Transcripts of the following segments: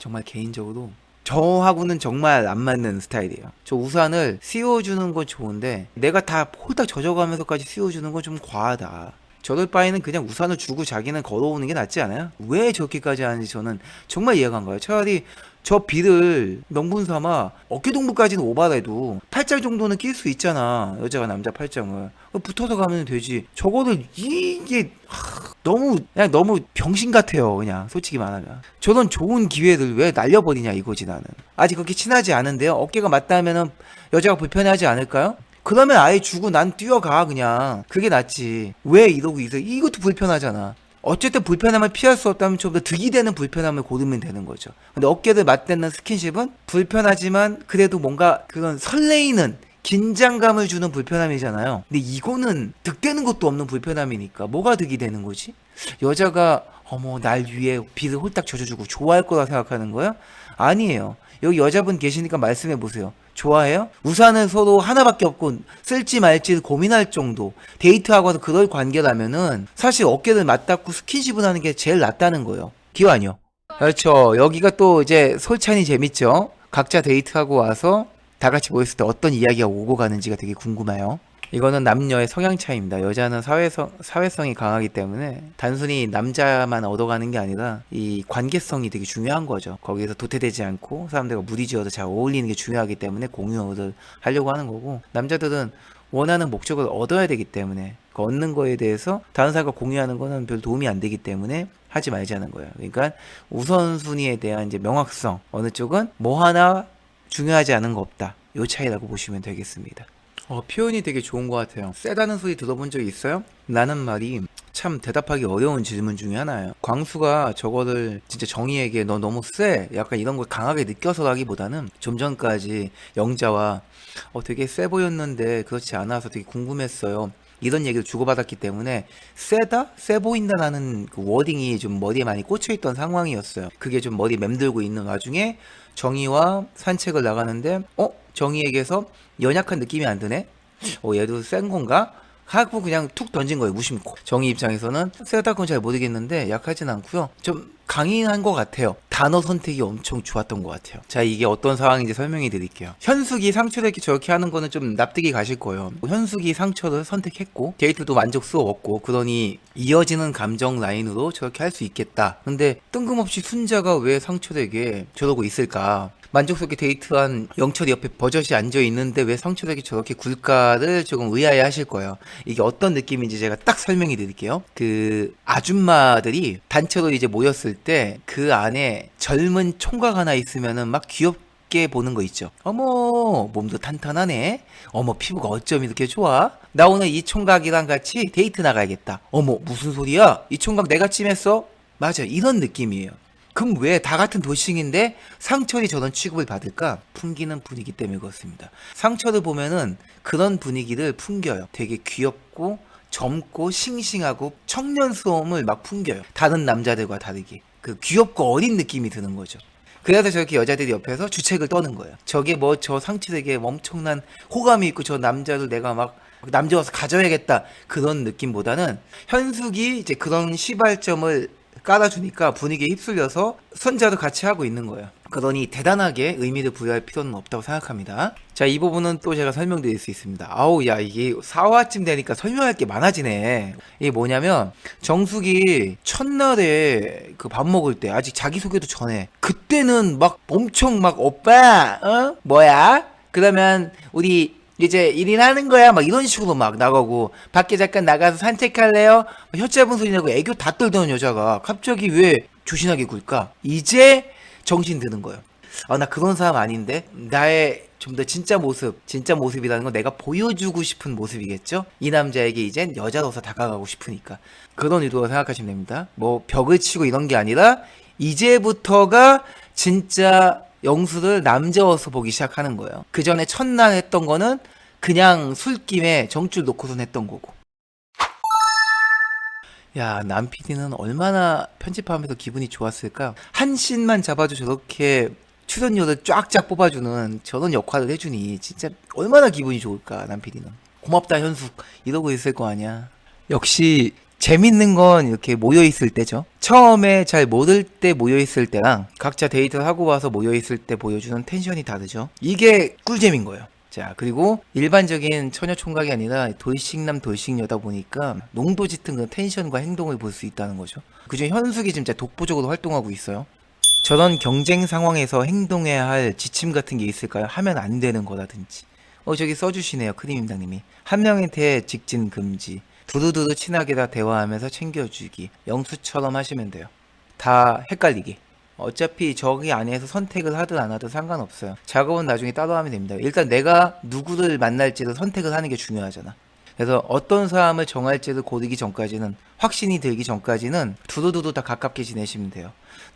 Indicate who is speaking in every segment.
Speaker 1: 정말 개인적으로 저하고는 정말 안 맞는 스타일이에요. 저 우산을 씌워주는 건 좋은데 내가 다 홀딱 젖어가면서까지 씌워주는 건 좀 과하다. 저럴 바에는 그냥 우산을 주고 자기는 걸어오는 게 낫지 않아요? 왜 저렇게까지 하는지 저는 정말 이해가 안 가요. 차라리 저 비를 명분 삼아 어깨동무까지는 오바래도 팔짱 정도는 낄 수 있잖아. 여자가 남자 팔짱을. 붙어서 가면 되지. 저거를 이게 너무 병신 같아요. 그냥 솔직히 말하면. 저런 좋은 기회를 왜 날려버리냐 이거지 나는. 아직 그렇게 친하지 않은데요. 어깨가 맞닿으면은 여자가 불편해하지 않을까요? 그러면 아예 주고 난 뛰어가 그냥. 그게 낫지. 왜 이러고 있어? 이것도 불편하잖아. 어쨌든 불편함을 피할 수 없다면 좀 더 득이 되는 불편함을 고르면 되는 거죠. 근데 어깨를 맞대는 스킨십은 불편하지만 그래도 뭔가 그런 설레이는 긴장감을 주는 불편함이잖아요. 근데 이거는 득되는 것도 없는 불편함이니까 뭐가 득이 되는 거지? 여자가 어머 날 위에 비를 홀딱 젖어주고 좋아할 거라 생각하는 거야? 아니에요. 여기 여자분 계시니까 말씀해 보세요. 좋아해요? 우산은 서로 하나밖에 없고 쓸지 말지 고민할 정도 데이트하고 와서 그럴 관계라면은 사실 어깨를 맞닿고 스킨십을 하는 게 제일 낫다는 거예요. 기호 아니요? 그렇죠. 여기가 또 이제 솔찬이 재밌죠. 각자 데이트하고 와서 다 같이 모였을 때 어떤 이야기가 오고 가는지가 되게 궁금해요. 이거는 남녀의 성향 차이입니다. 여자는 사회성이 강하기 때문에 단순히 남자만 얻어가는 게 아니라 이 관계성이 되게 중요한 거죠. 거기에서 도태되지 않고 사람들과 무리지어도 잘 어울리는 게 중요하기 때문에 공유를 하려고 하는 거고, 남자들은 원하는 목적을 얻어야 되기 때문에 그 얻는 거에 대해서 다른 사람과 공유하는 거는 별 도움이 안 되기 때문에 하지 말자는 거예요. 그러니까 우선순위에 대한 이제 명확성, 어느 쪽은 뭐 하나 중요하지 않은 거 없다, 요 차이라고 보시면 되겠습니다. 표현이 되게 좋은 것 같아요. 세다는 소리 들어본 적 있어요? 라는 말이 참 대답하기 어려운 질문 중에 하나예요. 광수가 저거를 진짜 정희에게 너 너무 세, 약간 이런 걸 강하게 느껴서라기보다는 좀 전까지 영자와 되게 세 보였는데 그렇지 않아서 되게 궁금했어요, 이런 얘기를 주고받았기 때문에 세다? 세 보인다라는 그 워딩이 좀 머리에 많이 꽂혀있던 상황이었어요. 그게 좀 머리 맴돌고 있는 와중에 정희와 산책을 나가는데 정희에게서 연약한 느낌이 안 드네? 얘도 센 건가? 하고 그냥 툭 던진 거예요, 무심코. 정희 입장에서는 세다고는 잘 모르겠는데 약하진 않고요, 좀 강인한 것 같아요. 단어 선택이 엄청 좋았던 것 같아요. 자, 이게 어떤 상황인지 설명해 드릴게요. 현숙이 상철에게 저렇게 하는 거는 좀 납득이 가실 거예요. 현숙이 상철을 선택했고 데이트도 만족스러웠고 그러니 이어지는 감정 라인으로 저렇게 할 수 있겠다. 근데 뜬금없이 순자가 왜 상철에게 저러고 있을까? 만족스럽게 데이트한 영철이 옆에 버젓이 앉아 있는데 왜 상철에게 저렇게 굴까를 조금 의아해 하실 거예요. 이게 어떤 느낌인지 제가 딱 설명해 드릴게요. 그 아줌마들이 단체로 이제 모였을 때 그 안에 젊은 총각 하나 있으면은 막 귀엽게 보는 거 있죠. 어머, 몸도 탄탄하네. 어머, 피부가 어쩜 이렇게 좋아? 나 오늘 이 총각이랑 같이 데이트 나가야겠다. 어머, 무슨 소리야? 이 총각 내가 찜했어? 맞아, 이런 느낌이에요. 그럼 왜 다 같은 도식인데 상철이 저런 취급을 받을까? 풍기는 분위기 때문에 그렇습니다. 상철을 보면은 그런 분위기를 풍겨요. 되게 귀엽고 젊고 싱싱하고 청년스러움을 막 풍겨요. 다른 남자들과 다르게. 그 귀엽고 어린 느낌이 드는 거죠. 그래서 저렇게 여자들이 옆에서 주책을 떠는 거예요. 저게 뭐 저 상철에게 엄청난 호감이 있고 저 남자를 내가 막 남자 와서 가져야겠다, 그런 느낌보다는 현숙이 이제 그런 시발점을 깔아주니까 분위기에 휩쓸려서 선자도 같이 하고 있는 거예요. 그러니 대단하게 의미를 부여할 필요는 없다고 생각합니다. 자, 이 부분은 또 제가 설명드릴 수 있습니다. 아우, 야, 이게 4화쯤 되니까 설명할 게 많아지네. 이게 뭐냐면 정숙이 첫날에 그 밥 먹을 때 아직 자기소개도 전에 그때는 막 엄청 막 오빠 뭐야? 그러면 우리 이제 1인 하는 거야 막 이런 식으로 막 나가고, 밖에 잠깐 나가서 산책할래요? 혀 짧은 소리 내고 애교 다 떨던 여자가 갑자기 왜 조신하게 굴까? 이제 정신 드는 거예요. 나 그런 사람 아닌데, 나의 좀 더 진짜 모습이라는 건 내가 보여주고 싶은 모습이겠죠? 이 남자에게 이젠 여자로서 다가가고 싶으니까 그런 의도로 생각하시면 됩니다. 뭐 벽을 치고 이런 게 아니라 이제부터가 진짜 영수를 남자로서 보기 시작하는 거예요. 그 전에 첫날 했던 거는 그냥 술김에 정줄 놓고선 했던 거고. 야, 남 PD는 얼마나 편집하면서 기분이 좋았을까? 한 씬만 잡아도 저렇게 출연료를 쫙쫙 뽑아주는 저런 역할을 해주니 진짜 얼마나 기분이 좋을까, 남 PD는. 고맙다 현숙, 이러고 있을 거 아니야. 역시 재밌는 건 이렇게 모여있을 때죠. 처음에 잘 모를 때 모여있을 때랑 각자 데이트를 하고 와서 모여있을 때 보여주는 텐션이 다르죠. 이게 꿀잼인 거예요. 자, 그리고 일반적인 처녀 총각이 아니라 돌싱남 돌싱녀다 보니까 농도 짙은 그런 텐션과 행동을 볼 수 있다는 거죠. 그중에 현숙이 진짜 독보적으로 활동하고 있어요. 저런 경쟁 상황에서 행동해야 할 지침 같은 게 있을까요? 하면 안 되는 거라든지. 저기 써주시네요. 크림임당님이. 한 명한테 직진 금지. 두루두루 친하게다 대화하면서 챙겨주기. 영수처럼 하시면 돼요. 다 헷갈리게. 어차피 저기 안에서 선택을 하든 안 하든 상관없어요. 작업은 나중에 따로 하면 됩니다. 일단 내가 누구를 만날지를 선택을 하는 게 중요하잖아. 그래서 어떤 사람을 정할지를 고르기 전까지는, 확신이 들기 전까지는 두루두루 다 가깝게 지내시면 돼요.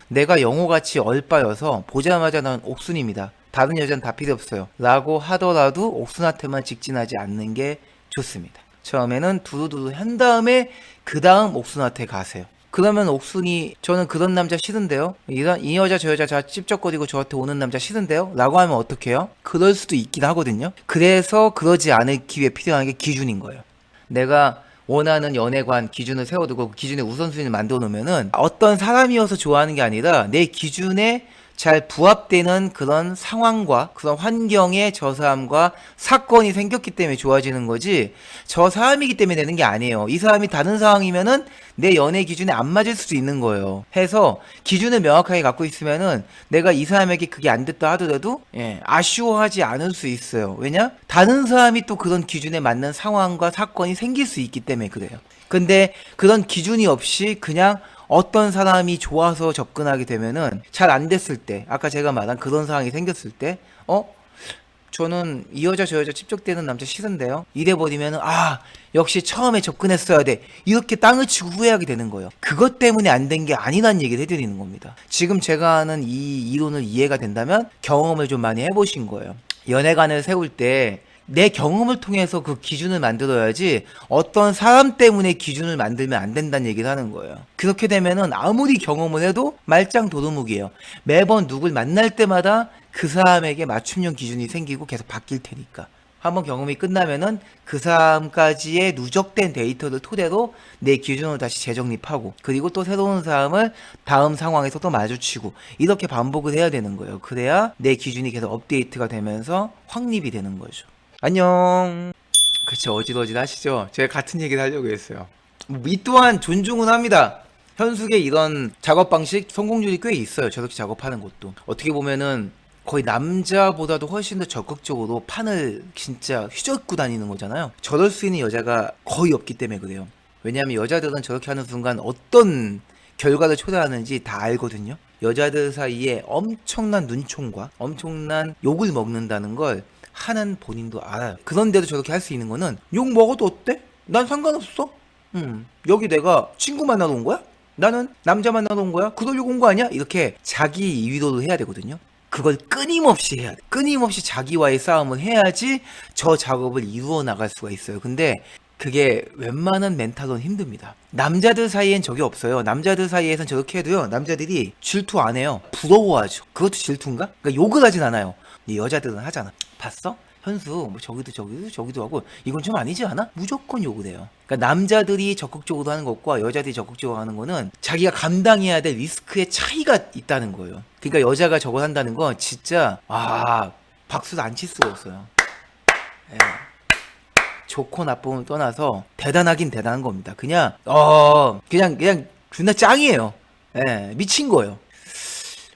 Speaker 1: 내가 영호같이 얼빠여서 보자마자 난 옥순입니다, 다른 여자는 다 필요 없어요 라고 하더라도 옥순한테만 직진하지 않는 게 좋습니다. 처음에는 두루두루 한 다음에 그 다음 옥순한테 가세요. 그러면 옥순이 저는 그런 남자 싫은데요, 이 여자 저 여자 다 찝쩍거리고 저한테 오는 남자 싫은데요 라고 하면 어떡해요? 그럴 수도 있긴 하거든요. 그래서 그러지 않기 위해 필요한 게 기준인 거예요. 내가 원하는 연애관 기준을 세워두고 그 기준에 우선순위를 만들어 놓으면은 어떤 사람이어서 좋아하는 게 아니라 내 기준에 잘 부합되는 그런 상황과 그런 환경에 저 사람과 사건이 생겼기 때문에 좋아지는 거지, 저 사람이기 때문에 되는 게 아니에요. 이 사람이 다른 상황이면은 내 연애 기준에 안 맞을 수도 있는 거예요. 해서 기준을 명확하게 갖고 있으면은 내가 이 사람에게 그게 안 됐다 하더라도 아쉬워하지 않을 수 있어요. 왜냐? 다른 사람이 또 그런 기준에 맞는 상황과 사건이 생길 수 있기 때문에 그래요. 근데 그런 기준이 없이 그냥 어떤 사람이 좋아서 접근하게 되면은 잘 안 됐을 때, 아까 제가 말한 그런 상황이 생겼을 때, 저는 이 여자 저 여자 찝쩍대는 남자 싫은데요 이래버리면은, 역시 처음에 접근했어야 돼, 이렇게 땅을 치고 후회하게 되는 거예요. 그것 때문에 안 된 게 아니란 얘기를 해드리는 겁니다. 지금 제가 하는 이 이론을 이해가 된다면 경험을 좀 많이 해보신 거예요. 연애관을 세울 때 내 경험을 통해서 그 기준을 만들어야지 어떤 사람 때문에 기준을 만들면 안 된다는 얘기를 하는 거예요. 그렇게 되면은 아무리 경험을 해도 말짱 도루묵이에요. 매번 누굴 만날 때마다 그 사람에게 맞춤형 기준이 생기고 계속 바뀔 테니까. 한번 경험이 끝나면은 그 사람까지의 누적된 데이터를 토대로 내 기준을 다시 재정립하고, 그리고 또 새로운 사람을 다음 상황에서 또 마주치고, 이렇게 반복을 해야 되는 거예요. 그래야 내 기준이 계속 업데이트가 되면서 확립이 되는 거죠. 안녕. 그쵸, 어질어질하시죠? 제가 같은 얘기를 하려고 했어요. 이 또한 존중은 합니다. 현숙의 이런 작업 방식 성공률이 꽤 있어요. 저렇게 작업하는 것도 어떻게 보면은 거의 남자보다도 훨씬 더 적극적으로 판을 진짜 휘젓고 다니는 거잖아요. 저럴 수 있는 여자가 거의 없기 때문에 그래요. 왜냐하면 여자들은 저렇게 하는 순간 어떤 결과를 초래하는지 다 알거든요. 여자들 사이에 엄청난 눈총과 엄청난 욕을 먹는다는 걸 하는 본인도 알아요. 그런데도 저렇게 할 수 있는 거는, 욕 먹어도 어때? 난 상관없어. 여기 내가 친구 만나러 온 거야? 나는 남자 만나러 온 거야? 그러려고 온 거 아니야? 이렇게 자기 위로를 해야 되거든요. 그걸 끊임없이 해야 돼. 끊임없이 자기와의 싸움을 해야지 저 작업을 이루어 나갈 수가 있어요. 근데 그게 웬만한 멘탈은 힘듭니다. 남자들 사이엔 저게 없어요. 남자들 사이에선 저렇게 해도요, 남자들이 질투 안 해요. 부러워하죠. 그것도 질투인가? 그러니까 욕을 하진 않아요. 여자들은 하잖아. 봤어? 현수 뭐 저기도 하고, 이건 좀 아니지 않아? 무조건 욕을 해요. 그러니까 남자들이 적극적으로 하는 것과 여자들이 적극적으로 하는 거는 자기가 감당해야 될 리스크의 차이가 있다는 거예요. 그러니까 여자가 저걸 한다는 건 진짜 박수를 안 칠 수가 없어요. 예. 좋고 나쁨을 떠나서 대단하긴 대단한 겁니다. 그냥 존나 짱이에요. 예, 미친 거예요.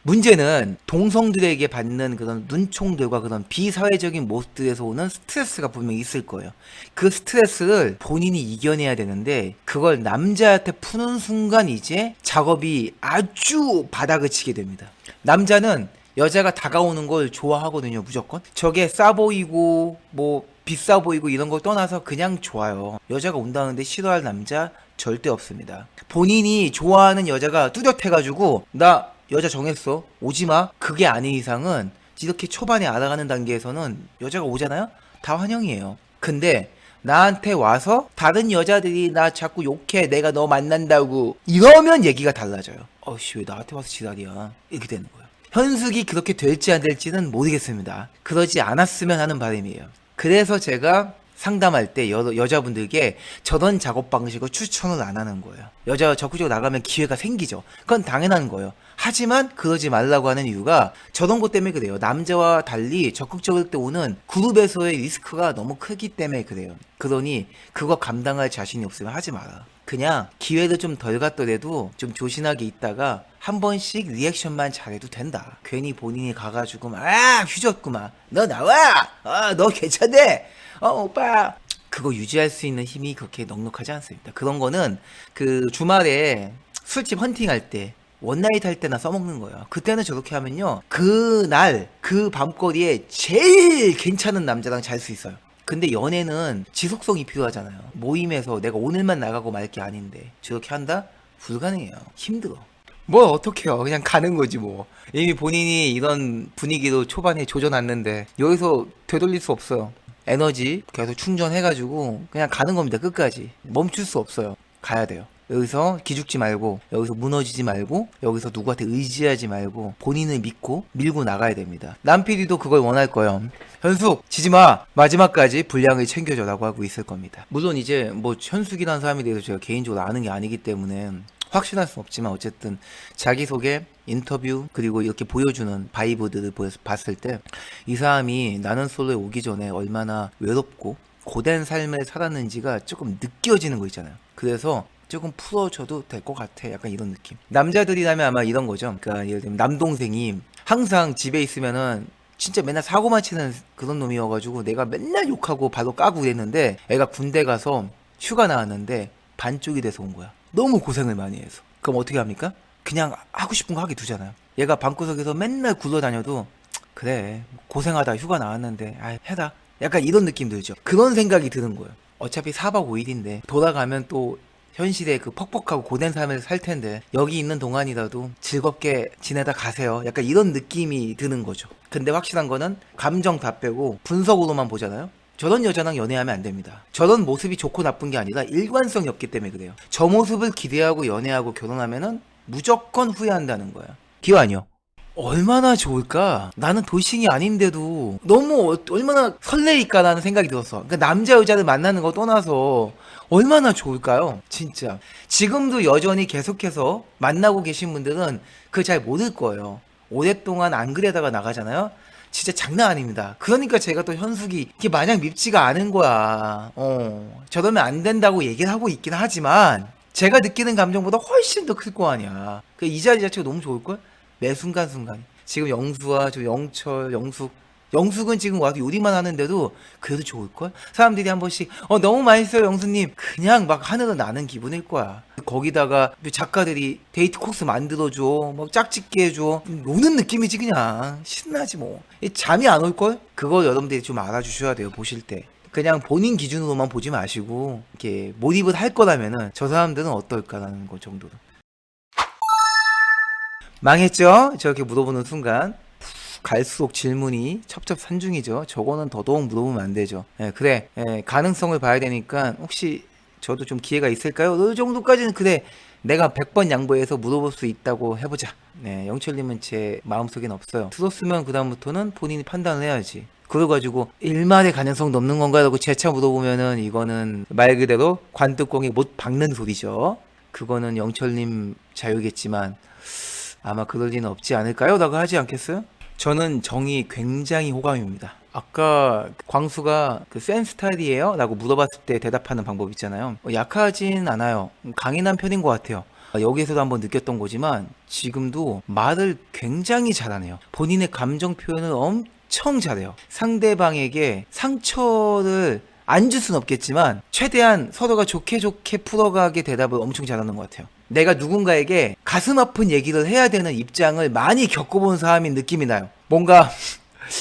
Speaker 1: 문제는 동성들에게 받는 그런 눈총들과 그런 비사회적인 모습들에서 오는 스트레스가 분명히 있을 거예요. 그 스트레스를 본인이 이겨내야 되는데, 그걸 남자한테 푸는 순간 이제 작업이 아주 바닥을 치게 됩니다. 남자는 여자가 다가오는 걸 좋아하거든요. 무조건 저게 싸 보이고 뭐 비싸 보이고 이런 걸 떠나서 그냥 좋아요. 여자가 온다는데 싫어할 남자 절대 없습니다. 본인이 좋아하는 여자가 뚜렷해가지고 나 여자 정했어, 오지마, 그게 아닌 이상은 이렇게 초반에 알아가는 단계에서는 여자가 오잖아요? 다 환영이에요. 근데 나한테 와서 다른 여자들이 나 자꾸 욕해, 내가 너 만난다고 이러면 얘기가 달라져요. 어씨 왜 나한테 와서 지랄이야, 이렇게 되는 거예요. 현숙이 그렇게 될지 안 될지는 모르겠습니다. 그러지 않았으면 하는 바람이에요. 그래서 제가 상담할 때 여자분들께 저런 작업 방식을 추천을 안 하는 거예요. 여자가 적극적으로 나가면 기회가 생기죠. 그건 당연한 거예요. 하지만 그러지 말라고 하는 이유가 저런 것 때문에 그래요. 남자와 달리 적극적일 때 오는 그룹에서의 리스크가 너무 크기 때문에 그래요. 그러니 그거 감당할 자신이 없으면 하지 마라. 그냥 기회를 좀 덜 갖더라도 좀 조신하게 있다가 한 번씩 리액션만 잘해도 된다. 괜히 본인이 가가지고 휴졌구만. 너 나와. 너 괜찮네. 오빠. 그거 유지할 수 있는 힘이 그렇게 넉넉하지 않습니다. 그런 거는 그 주말에 술집 헌팅할 때 원나잇 할 때나 써먹는 거예요. 그때는 저렇게 하면요, 그날 그 밤거리에 제일 괜찮은 남자랑 잘 수 있어요. 근데 연애는 지속성이 필요하잖아요. 모임에서 내가 오늘만 나가고 말 게 아닌데 저렇게 한다? 불가능해요. 힘들어. 뭘 어떻게 해요. 그냥 가는 거지 뭐. 이미 본인이 이런 분위기로 초반에 조져놨는데 여기서 되돌릴 수 없어요. 에너지 계속 충전해가지고 그냥 가는 겁니다. 끝까지. 멈출 수 없어요. 가야 돼요. 여기서 기죽지 말고, 여기서 무너지지 말고, 여기서 누구한테 의지하지 말고 본인을 믿고 밀고 나가야 됩니다. 남PD도 그걸 원할 거예요. 현숙 지지마, 마지막까지 분량을 챙겨줘 라고 하고 있을 겁니다. 물론 이제 뭐 현숙이라는 사람에 대해서 제가 개인적으로 아는 게 아니기 때문에 확신할 수 없지만 어쨌든 자기소개, 인터뷰, 그리고 이렇게 보여주는 바이브들을 봤을 때 이 사람이 나는 솔로에 오기 전에 얼마나 외롭고 고된 삶을 살았는지가 조금 느껴지는 거 있잖아요. 그래서 조금 풀어줘도 될 것 같아. 약간 이런 느낌. 남자들이라면 아마 이런 거죠. 그러니까 예를 들면 남동생이 항상 집에 있으면은 진짜 맨날 사고만 치는 그런 놈이어가지고 내가 맨날 욕하고 바로 까고 그랬는데 애가 군대 가서 휴가 나왔는데 반쪽이 돼서 온 거야. 너무 고생을 많이 해서. 그럼 어떻게 합니까? 그냥 하고 싶은 거 하게 두잖아요. 얘가 방구석에서 맨날 굴러다녀도 그래 고생하다 휴가 나왔는데 해라. 약간 이런 느낌 들죠. 그런 생각이 드는 거예요. 어차피 4박 5일인데 돌아가면 또 현실에 그 퍽퍽하고 고된 삶을 살 텐데 여기 있는 동안이라도 즐겁게 지내다 가세요. 약간 이런 느낌이 드는 거죠. 근데 확실한 거는 감정 다 빼고 분석으로만 보잖아요. 저런 여자랑 연애하면 안 됩니다. 저런 모습이 좋고 나쁜 게 아니라 일관성이 없기 때문에 그래요. 저 모습을 기대하고 연애하고 결혼하면은 무조건 후회한다는 거야. 기호 아니요. 얼마나 좋을까? 나는 돌싱이 아닌데도 너무 얼마나 설레일까라는 생각이 들었어. 그러니까 남자 여자를 만나는 거 떠나서 얼마나 좋을까요? 진짜. 지금도 여전히 계속해서 만나고 계신 분들은 그거 잘 모를 거예요. 오랫동안 안 그래다가 나가잖아요. 진짜 장난 아닙니다. 그러니까 제가 또 현숙이 이게 마냥 밉지가 않은 거야. 저러면 안 된다고 얘기를 하고 있긴 하지만 제가 느끼는 감정보다 훨씬 더 클 거 아니야. 이 자리 자체가 너무 좋을걸? 매 순간순간. 지금 영수와 저 영철, 영숙은 지금 와서 요리만 하는데도 그래도 좋을걸? 사람들이 한 번씩 너무 맛있어요 영수님 그냥 막 하늘을 나는 기분일 거야. 거기다가 작가들이 데이트 코스 만들어줘 막 짝짓기 해줘 노는 느낌이지. 그냥 신나지 뭐. 잠이 안 올걸? 그거 여러분들이 좀 알아주셔야 돼요. 보실 때 그냥 본인 기준으로만 보지 마시고 이렇게 몰입을 할 거라면은 저 사람들은 어떨까라는 거 정도로. 망했죠? 저렇게 물어보는 순간 갈수록 질문이 첩첩산중이죠. 저거는 더더욱 물어보면 안 되죠. 그래, 가능성을 봐야 되니까 혹시 저도 좀 기회가 있을까요? 이 정도까지는 그래. 내가 100번 양보해서 물어볼 수 있다고 해보자. 영철님은 제 마음속엔 없어요. 들었으면 그다음부터는 본인이 판단을 해야지. 그래가지고 일말의 가능성 넘는 건가 라고 재차 물어보면은 이거는 말 그대로 관뚜껑에 못 박는 소리죠. 그거는 영철님 자유겠지만 아마 그럴 리는 없지 않을까요? 라고 하지 않겠어요? 저는 정이 굉장히 호감입니다. 아까 광수가 그 센 스타일이에요? 라고 물어봤을 때 대답하는 방법 있잖아요. 약하진 않아요. 강인한 편인 것 같아요. 여기에서도 한번 느꼈던 거지만 지금도 말을 굉장히 잘하네요. 본인의 감정 표현을 엄청 잘해요. 상대방에게 상처를 안 줄 순 없겠지만 최대한 서로가 좋게 풀어가게 대답을 엄청 잘하는 것 같아요. 내가 누군가에게 가슴 아픈 얘기를 해야 되는 입장을 많이 겪어본 사람인 느낌이 나요. 뭔가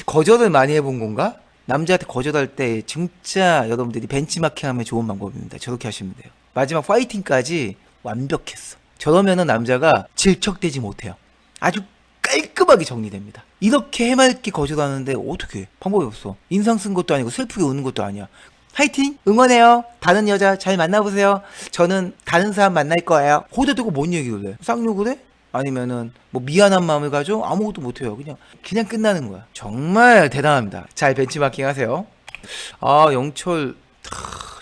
Speaker 1: 거절을 많이 해본 건가? 남자한테 거절할 때 진짜 여러분들이 벤치마킹하면 좋은 방법입니다. 저렇게 하시면 돼요. 마지막 파이팅까지 완벽했어. 저러면은 남자가 질척대지 못해요. 아주 깔끔하게 정리됩니다. 이렇게 해맑게 거절하는데 어떻게 해? 방법이 없어. 인상 쓴 것도 아니고 슬프게 우는 것도 아니야. 화이팅! 응원해요. 다른 여자 잘 만나보세요. 저는 다른 사람 만날 거예요. 호되되고 뭔 얘기를 해? 쌍욕을 해? 아니면은 뭐 미안한 마음을 가져? 아무것도 못해요. 그냥 끝나는 거야. 정말 대단합니다. 잘 벤치마킹 하세요. 영철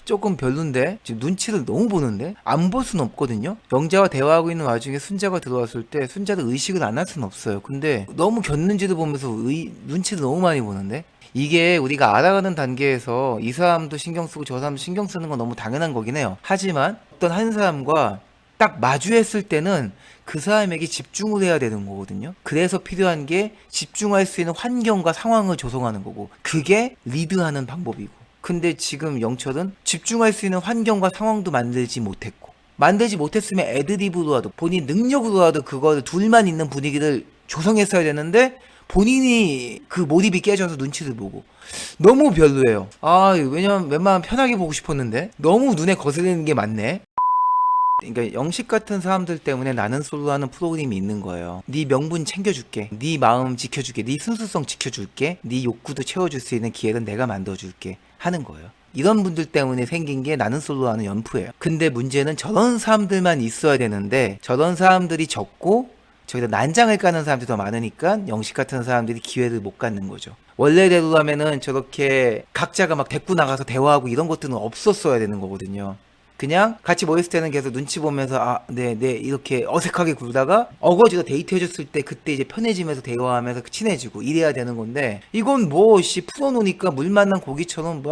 Speaker 1: 조금 별론데 지금 눈치를 너무 보는데 안 볼 수는 없거든요. 영자와 대화하고 있는 와중에 순자가 들어왔을 때 순자를 의식을 안 할 수는 없어요. 근데 너무 겼는지도 보면서 눈치를 너무 많이 보는데 이게 우리가 알아가는 단계에서 이 사람도 신경 쓰고 저 사람도 신경 쓰는 건 너무 당연한 거긴 해요. 하지만 어떤 한 사람과 딱 마주했을 때는 그 사람에게 집중을 해야 되는 거거든요. 그래서 필요한 게 집중할 수 있는 환경과 상황을 조성하는 거고 그게 리드하는 방법이고 근데 지금 영철은 집중할 수 있는 환경과 상황도 만들지 못했고 만들지 못했으면 애드리브로라도 본인 능력으로라도 그걸 둘만 있는 분위기를 조성했어야 되는데 본인이 그 몰입이 깨져서 눈치를 보고 너무 별로예요. 왜냐면 웬만하면 편하게 보고 싶었는데 너무 눈에 거슬리는 게 많네. 그러니까 영식 같은 사람들 때문에 나는 솔로 하는 프로그램이 있는 거예요. 네 명분 챙겨줄게. 네 마음 지켜줄게. 네 순수성 지켜줄게. 네 욕구도 채워줄 수 있는 기회는 내가 만들어줄게. 하는 거예요. 이런 분들 때문에 생긴 게 나는 솔로 하는 연프예요. 근데 문제는 저런 사람들만 있어야 되는데 저런 사람들이 적고 저기다 난장을 까는 사람들이 더 많으니까 영식 같은 사람들이 기회를 못 갖는 거죠. 원래대로라면은 저렇게 각자가 막 데리고 나가서 대화하고 이런 것들은 없었어야 되는 거거든요. 그냥 같이 모였을 때는 계속 눈치 보면서 네 이렇게 어색하게 굴다가 어거지로 데이트해줬을 때 그때 이제 편해지면서 대화하면서 친해지고 이래야 되는 건데 이건 풀어놓으니까 물 만난 고기처럼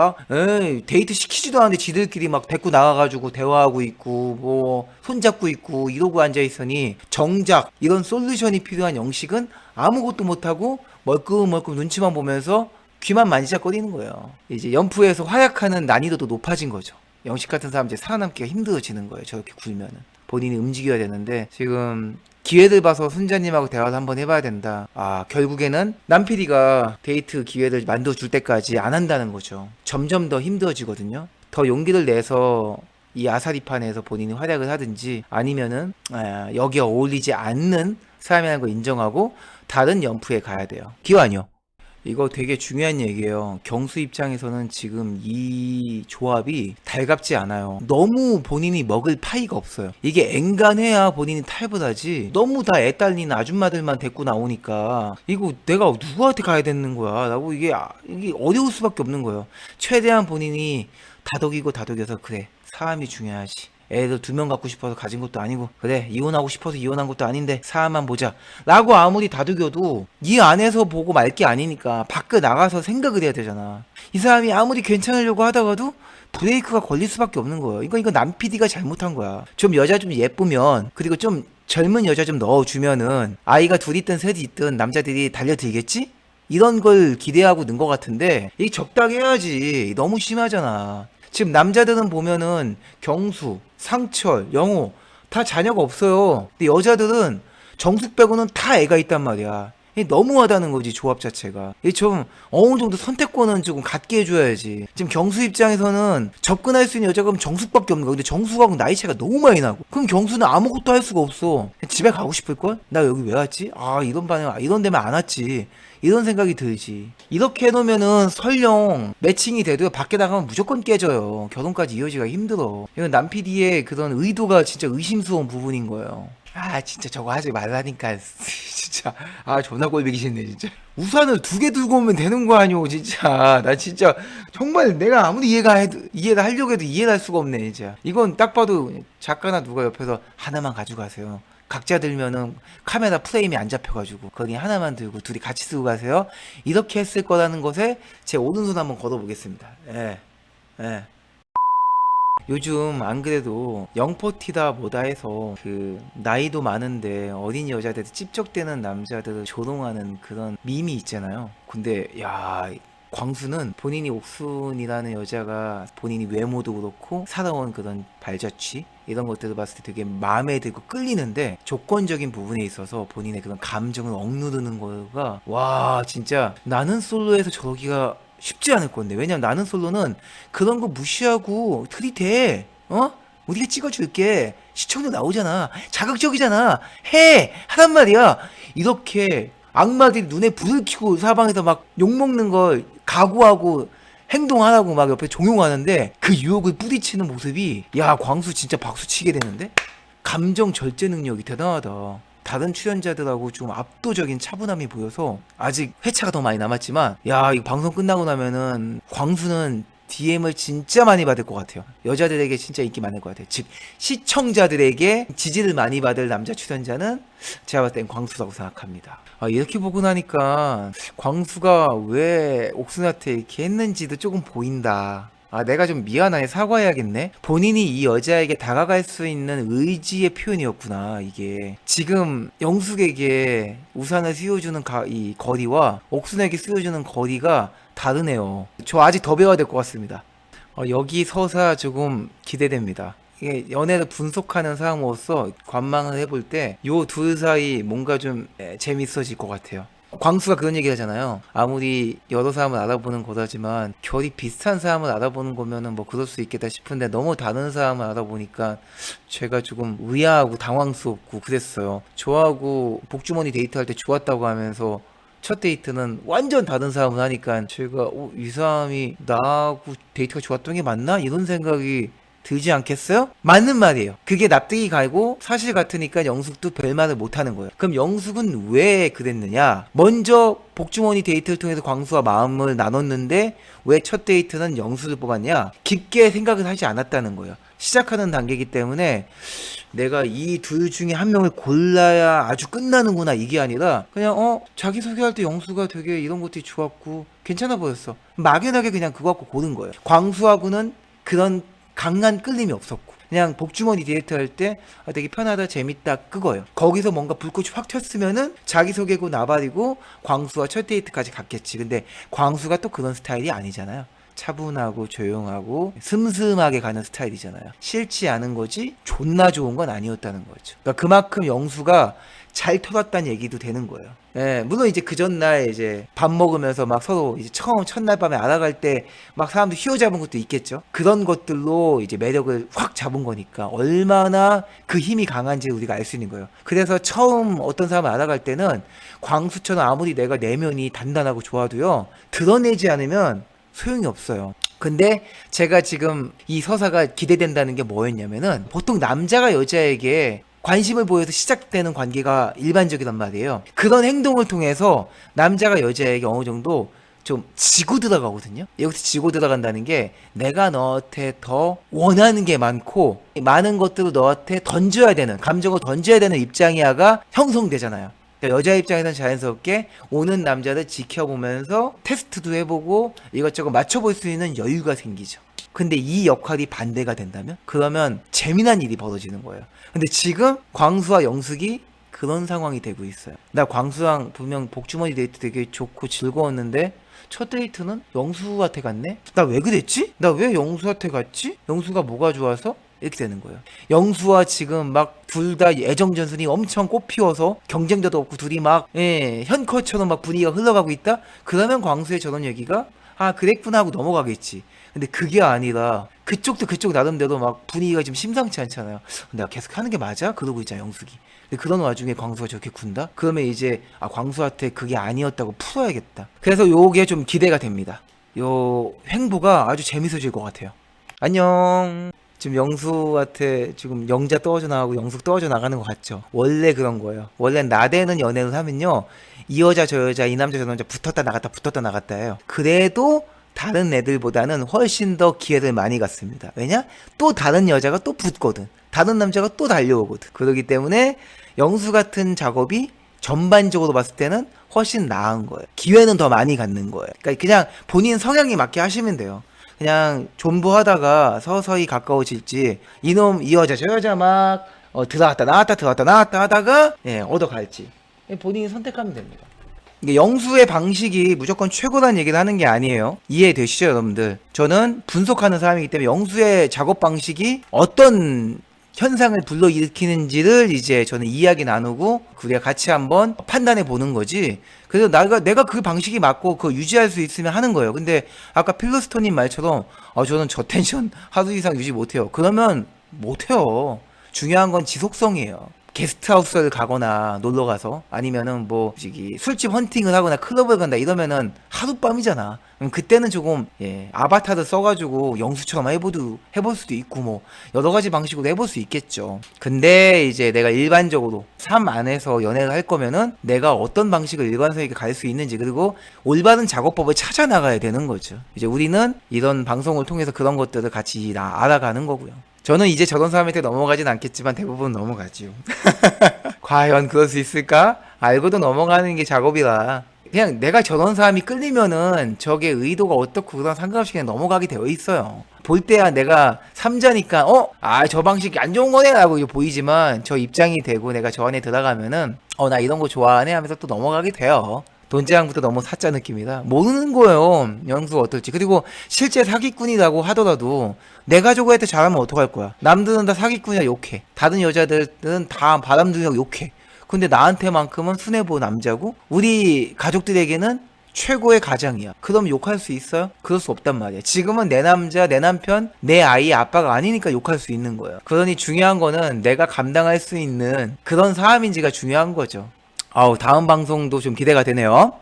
Speaker 1: 데이트 시키지도 않는데 지들끼리 막 데리고 나가가지고 대화하고 있고 손잡고 있고 이러고 앉아있으니 정작 이런 솔루션이 필요한 영식은 아무것도 못하고 멀끔멀끔 눈치만 보면서 귀만 만지작거리는 거예요. 이제 연프에서 활약하는 난이도도 높아진 거죠. 영식 같은 사람 이제 살아남기가 힘들어지는 거예요. 저렇게 굴면은 본인이 움직여야 되는데 지금 기회를 봐서 순자님하고 대화를 한번 해봐야 된다. 결국에는 남PD가 데이트 기회를 만들어줄 때까지 안 한다는 거죠. 점점 더 힘들어지거든요. 더 용기를 내서 이 아사리판에서 본인이 활약을 하든지 아니면은 여기에 어울리지 않는 사람이라는 걸 인정하고 다른 연프에 가야 돼요. 기완이요. 이거 되게 중요한 얘기예요. 경수 입장에서는 지금 이 조합이 달갑지 않아요. 너무 본인이 먹을 파이가 없어요. 이게 앵간해야 본인이 탈불하지. 너무 다 애딸리는 아줌마들만 데리고 나오니까 이거 내가 누구한테 가야 되는 거야? 라고 이게 어려울 수밖에 없는 거예요. 최대한 본인이 다독여서 그래. 사람이 중요하지. 애들 2명 갖고 싶어서 가진 것도 아니고 그래 이혼하고 싶어서 이혼한 것도 아닌데 사람만 보자 라고 아무리 다독여도 이 안에서 보고 말 게 아니니까 밖에 나가서 생각을 해야 되잖아. 이 사람이 아무리 괜찮으려고 하다가도 브레이크가 걸릴 수밖에 없는 거예요. 이거 남PD가 잘못한 거야. 좀 여자 좀 예쁘면 그리고 좀 젊은 여자 좀 넣어주면은 아이가 둘 있든 셋 있든 남자들이 달려들겠지? 이런 걸 기대하고 는 것 같은데 이게 적당히 해야지. 너무 심하잖아. 지금 남자들은 보면은 경수, 상철, 영호 다 자녀가 없어요. 근데 여자들은 정숙 빼고는 다 애가 있단 말이야. 이게 너무하다는 거지 조합 자체가. 이게 좀 어느 정도 선택권은 조금 갖게 해줘야지. 지금 경수 입장에서는 접근할 수 있는 여자가 그럼 정숙밖에 없는 거야. 근데 정숙하고 나이 차이가 너무 많이 나고. 그럼 경수는 아무것도 할 수가 없어. 집에 가고 싶을걸? 나 여기 왜 왔지? 이런 데만 안 왔지. 이런 생각이 들지. 이렇게 해놓으면은 설령 매칭이 돼도 밖에 나가면 무조건 깨져요. 결혼까지 이어지기가 힘들어. 이건 남PD의 그런 의도가 진짜 의심스러운 부분인 거예요. 진짜 저거 하지 말라니까. 진짜 존나 꼴보기 싫네 진짜. 우산을 2개 들고 오면 되는 거 아니오 진짜. 나 진짜 정말 내가 아무리 이해를 하려고 해도 이해를 할 수가 없네 진짜. 이건 딱 봐도 작가나 누가 옆에서 하나만 가져가세요. 각자 들면은 카메라 프레임이 안 잡혀가지고 거기 하나만 들고 둘이 같이 쓰고 가세요. 이렇게 했을 거라는 것에 제 오른손 한번 걸어보겠습니다. 예. 요즘 안 그래도 영포티다 뭐다 해서 그 나이도 많은데 어린 여자들 찝쩍대는 남자들을 조롱하는 그런 밈이 있잖아요. 근데 광수는 본인이 옥순이라는 여자가 본인이 외모도 그렇고 살아온 그런 발자취 이런 것들을 봤을 때 되게 마음에 들고 끌리는데 조건적인 부분에 있어서 본인의 그런 감정을 억누르는 거가 진짜 나는 솔로에서 저러기가 쉽지 않을 건데. 왜냐면 나는 솔로는 그런 거 무시하고 들이대. 우리가 찍어줄게. 시청률 나오잖아. 자극적이잖아. 하란 말이야. 이렇게 악마들이 눈에 불을 켜고 사방에서 막 욕먹는 걸 각오하고 행동하라고 막 옆에 종용하는데 그 유혹을 뿌리치는 모습이 광수 진짜 박수 치게 되는데. 감정 절제 능력이 대단하다. 다른 출연자들하고 좀 압도적인 차분함이 보여서 아직 회차가 더 많이 남았지만 이거 방송 끝나고 나면은 광수는 DM을 진짜 많이 받을 것 같아요. 여자들에게 진짜 인기 많을 것 같아요. 즉 시청자들에게 지지를 많이 받을 남자 출연자는 제가 봤을 땐 광수라고 생각합니다. 이렇게 보고 나니까 광수가 왜 옥순한테 이렇게 했는지도 조금 보인다. 내가 좀 미안하네. 사과해야겠네. 본인이 이 여자에게 다가갈 수 있는 의지의 표현이었구나, 이게. 지금 영숙에게 우산을 씌워주는 이 거리와 옥순에게 씌워주는 거리가 다르네요. 저 아직 더 배워야 될 것 같습니다. 여기 서사 조금 기대됩니다. 이게 연애를 분석하는 사람으로서 관망을 해볼 때 요 둘 사이 뭔가 좀 재밌어질 것 같아요. 광수가 그런 얘기 하잖아요. 아무리 여러 사람을 알아보는 거다지만 결이 비슷한 사람을 알아보는 거면은 뭐 그럴 수 있겠다 싶은데 너무 다른 사람을 알아보니까 제가 조금 의아하고 당황스럽고 그랬어요. 저하고 복주머니 데이트할 때 좋았다고 하면서 첫 데이트는 완전 다른 사람을 하니까 제가 이 사람이 나하고 데이트가 좋았던 게 맞나? 이런 생각이 들지 않겠어요? 맞는 말이에요. 그게 납득이 가고 사실 같으니까 영숙도 별말을 못하는 거예요. 그럼 영숙은 왜 그랬느냐? 먼저 복주머니 데이트를 통해서 광수와 마음을 나눴는데 왜 첫 데이트는 영숙을 뽑았냐? 깊게 생각을 하지 않았다는 거예요. 시작하는 단계이기 때문에 내가 이 둘 중에 한 명을 골라야 아주 끝나는구나, 이게 아니라 그냥 자기소개할 때 영수가 되게 이런 것들이 좋았고 괜찮아 보였어. 막연하게 그냥 그거 갖고 고른 거예요. 광수하고는 그런 강한 끌림이 없었고 그냥 복주머니 데이트 할 때 되게 편하다, 재밌다, 그거예요. 거기서 뭔가 불꽃이 확 튀었으면은 자기소개고 나발이고 광수와 첫 데이트까지 갔겠지. 근데 광수가 또 그런 스타일이 아니잖아요. 차분하고 조용하고 슴슴하게 가는 스타일이잖아요. 싫지 않은 거지 존나 좋은 건 아니었다는 거죠. 그러니까 그만큼 영수가 잘 털었다는 얘기도 되는 거예요. 예, 물론 이제 그 전날 이제 밥 먹으면서 막 서로 이제 처음 첫날 밤에 알아갈 때 막 사람들 휘어잡은 것도 있겠죠. 그런 것들로 이제 매력을 확 잡은 거니까 얼마나 그 힘이 강한지 우리가 알 수 있는 거예요. 그래서 처음 어떤 사람을 알아갈 때는 광수처럼 아무리 내가 내면이 단단하고 좋아도요, 드러내지 않으면 소용이 없어요. 근데 제가 지금 이 서사가 기대된다는 게 뭐였냐면은 보통 남자가 여자에게 관심을 보여서 시작되는 관계가 일반적이란 말이에요. 그런 행동을 통해서 남자가 여자에게 어느 정도 좀 지고 들어가거든요. 여기서 지고 들어간다는 게 내가 너한테 더 원하는 게 많고 많은 것들을 너한테 던져야 되는, 감정을 던져야 되는 입장이야가 형성되잖아요. 그러니까 여자 입장에서는 자연스럽게 오는 남자를 지켜보면서 테스트도 해보고 이것저것 맞춰볼 수 있는 여유가 생기죠. 근데 이 역할이 반대가 된다면? 그러면 재미난 일이 벌어지는 거예요. 근데 지금 광수와 영숙이 그런 상황이 되고 있어요. 나 광수랑 분명 복주머니 데이트 되게 좋고 즐거웠는데 첫 데이트는 영수한테 갔네? 나 왜 그랬지? 나 왜 영수한테 갔지? 영수가 뭐가 좋아서? 이렇게 되는 거예요. 영수와 지금 막 둘 다 애정전선이 엄청 꽃피워서 경쟁자도 없고 둘이 막 현커처럼 막 분위기가 흘러가고 있다? 그러면 광수의 저런 얘기가 그랬구나 하고 넘어가겠지. 근데 그게 아니라 그쪽도 그쪽 나름대로 막 분위기가 좀 심상치 않잖아요. 내가 계속 하는 게 맞아? 그러고 있잖아, 영숙이. 근데 그런 와중에 광수가 저렇게 군다? 그러면 이제 광수한테 그게 아니었다고 풀어야겠다. 그래서 요게 좀 기대가 됩니다. 요 횡보가 아주 재밌어질 것 같아요. 안녕. 지금 영수한테 지금 영자 떨어져 나가고 영숙 떨어져 나가는 것 같죠? 원래 그런 거예요. 원래 나대는 연애를 하면요, 이 여자 저 여자 이 남자 저 남자 붙었다 나갔다 해요. 그래도 다른 애들보다는 훨씬 더 기회를 많이 갖습니다. 왜냐? 또 다른 여자가 또 붙거든. 다른 남자가 또 달려오거든. 그렇기 때문에 영수 같은 작업이 전반적으로 봤을 때는 훨씬 나은 거예요. 기회는 더 많이 갖는 거예요. 그러니까 그냥 본인 성향에 맞게 하시면 돼요. 그냥 존버하다가 서서히 가까워질지, 이놈 이 여자 저 여자 막 들어갔다 나왔다 하다가 얻어갈지 본인이 선택하면 됩니다. 영수의 방식이 무조건 최고라는 얘기를 하는 게 아니에요. 이해되시죠, 여러분들? 저는 분석하는 사람이기 때문에 영수의 작업 방식이 어떤 현상을 불러일으키는지를 이제 저는 이야기 나누고 우리가 같이 한번 판단해 보는 거지. 그래서 내가 그 방식이 맞고 그거 유지할 수 있으면 하는 거예요. 근데 아까 필로스토님 말처럼 저는 저 텐션 하루 이상 유지 못해요. 그러면 못해요. 중요한 건 지속성이에요. 게스트하우스를 가거나 놀러 가서 아니면은 뭐 저기 술집 헌팅을 하거나 클럽을 간다 이러면은 하룻밤이잖아. 그럼 그때는 조금 아바타를 써가지고 영수처럼 해볼 수도 있고 뭐 여러 가지 방식으로 해볼 수 있겠죠. 근데 이제 내가 일반적으로 삶 안에서 연애를 할 거면은 내가 어떤 방식을 일관성있게 갈 수 있는지 그리고 올바른 작업법을 찾아 나가야 되는 거죠. 이제 우리는 이런 방송을 통해서 그런 것들을 같이 알아가는 거고요. 저는 이제 저런 사람한테 넘어가진 않겠지만 대부분 넘어가지요. 과연 그럴 수 있을까? 알고도 넘어가는 게 작업이라. 그냥 내가 저런 사람이 끌리면은 저게 의도가 어떻고 그런 상관없이 그냥 넘어가게 되어 있어요. 볼 때야 내가 삼자니까 저 방식이 안 좋은 거네 라고 보이지만 저 입장이 되고 내가 저 안에 들어가면은 나 이런 거 좋아하네 하면서 또 넘어가게 돼요. 돈장부터 너무 사짜 느낌이다. 모르는 거예요. 영수가 어떨지. 그리고 실제 사기꾼이라고 하더라도 내 가족한테 잘하면 어떡할 거야. 남들은 다 사기꾼이라 욕해. 다른 여자들은 다 바람둥이라고 욕해. 근데 나한테만큼은 순애보 남자고 우리 가족들에게는 최고의 가장이야. 그럼 욕할 수 있어요? 그럴 수 없단 말이야. 지금은 내 남자, 내 남편, 내 아이의 아빠가 아니니까 욕할 수 있는 거예요. 그러니 중요한 거는 내가 감당할 수 있는 그런 사람인지가 중요한 거죠. 다음 방송도 좀 기대가 되네요.